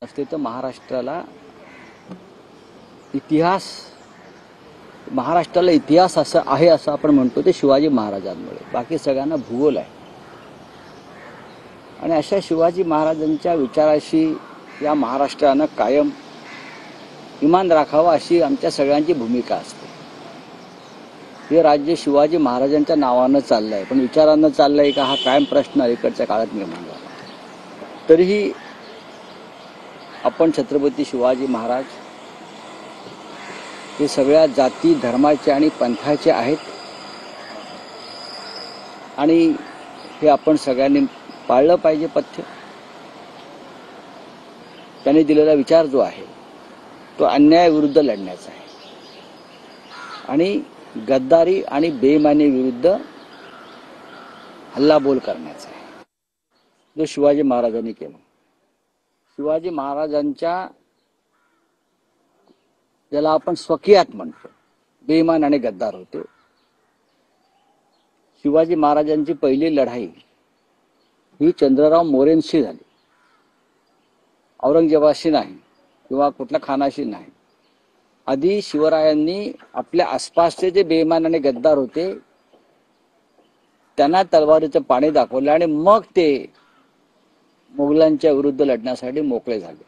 असते तर महाराष्ट्राला इतिहास असं आहे असं आपण म्हणतो ते शिवाजी महाराजांमुळे. बाकी सगळ्यांना भूगोल आहे. आणि अशा शिवाजी महाराजांच्या विचाराशी या महाराष्ट्रानं कायम इमान राखावा अशी आमच्या सगळ्यांची भूमिका असते. हे राज्य शिवाजी महाराजांच्या नावानं चाललंय, पण विचारानं चाललंय का हा कायम प्रश्न अलीकडच्या काळात निर्माण झाला. तरीही आपण छत्रपती शिवाजी महाराज हे सगळ्या जाती धर्माचे आणि पंथाचे आहेत आणि हे आपण सगळ्यांनी पाळलं पाहिजे पथ्य. त्यांनी दिलेला विचार जो आहे तो अन्यायाविरुद्ध लढण्याचा आहे आणि गद्दारी आणि बेईमानी विरुद्ध हल्लाबोल करण्याचा आहे, जो शिवाजी महाराजांनी केला. शिवाजी महाराजांच्या ज्याला आपण स्वकीयात म्हणतो बेईमान आणि गद्दार होते. शिवाजी महाराजांची पहिली लढाई ही चंद्रराव मोरेंशी झाली, औरंगजेबाशी नाही किंवा कुठल्या खानाशी नाही. आधी शिवरायांनी आपल्या आसपासचे जे बेईमान आणि गद्दार होते त्यांना तलवारीचं पाणी दाखवलं आणि मग ते मोगलांच्या विरुद्ध लढण्यासाठी मोकळे झाले.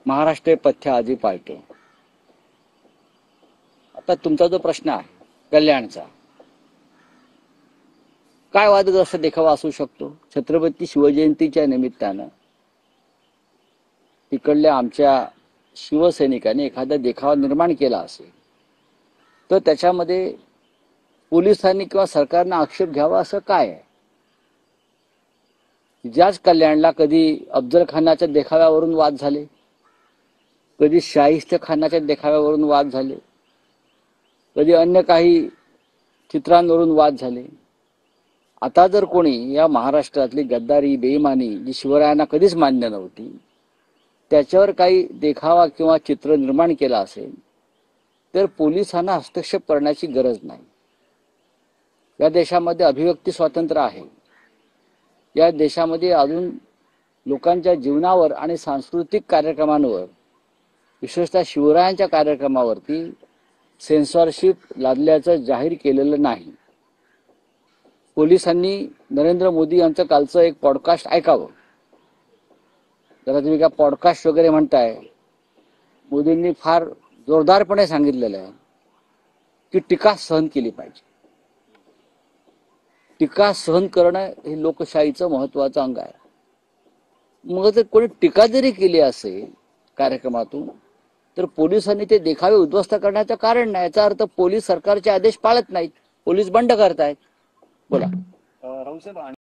महाराष्ट्र पथ्य आधी पाळतो. आता तुमचा जो प्रश्न आहे कल्याणचा, काय वादग्रस्त देखावा असू शकतो? छत्रपती शिवजयंतीच्या निमित्तानं तिकडल्या आमच्या शिवसैनिकांनी एखादा देखावा निर्माण केला असेल तर त्याच्यामध्ये पोलिसांनी किंवा सरकारनं आक्षेप घ्यावा असं काय आहे? ज्याच कल्याणला कधी अफजल खानाच्या देखाव्यावरून वाद झाले, कधी शाहिस्ते खानाच्या देखाव्यावरून वाद झाले, कधी अन्य काही चित्रांवरून वाद झाले. आता जर कोणी या महाराष्ट्रातली गद्दारी बेईमानी जी शिवरायांना कधीच मान्य नव्हती त्याच्यावर काही देखावा किंवा चित्र निर्माण केला असेल तर पोलिसांना हस्तक्षेप करण्याची गरज नाही. या देशामध्ये अभिव्यक्ती स्वातंत्र्य आहे. या देशामध्ये अजून लोकांच्या जीवनावर आणि सांस्कृतिक कार्यक्रमांवर, विशेषतः शिवरायांच्या कार्यक्रमावरती सेन्सॉरशिप लादल्याचं जाहीर केलेलं नाही. पोलिसांनी नरेंद्र मोदी यांचं कालचं एक पॉडकास्ट ऐकावं. जरा तुम्ही काय पॉडकास्ट वगैरे म्हणताय, मोदींनी फार जोरदारपणे सांगितलेलं आहे की टीका सहन केली पाहिजे. टीका सहन करणं हे लोकशाहीचं महत्वाचं अंग आहे. मग जर कोणी टीका जरी केली असेल कार्यक्रमातून तर पोलिसांनी ते देखावे उद्ध्वस्त करण्याचं कारण नाही. याचा अर्थ पोलीस सरकारचे आदेश पाळत नाहीत, पोलीस बंड करतायत. बोला.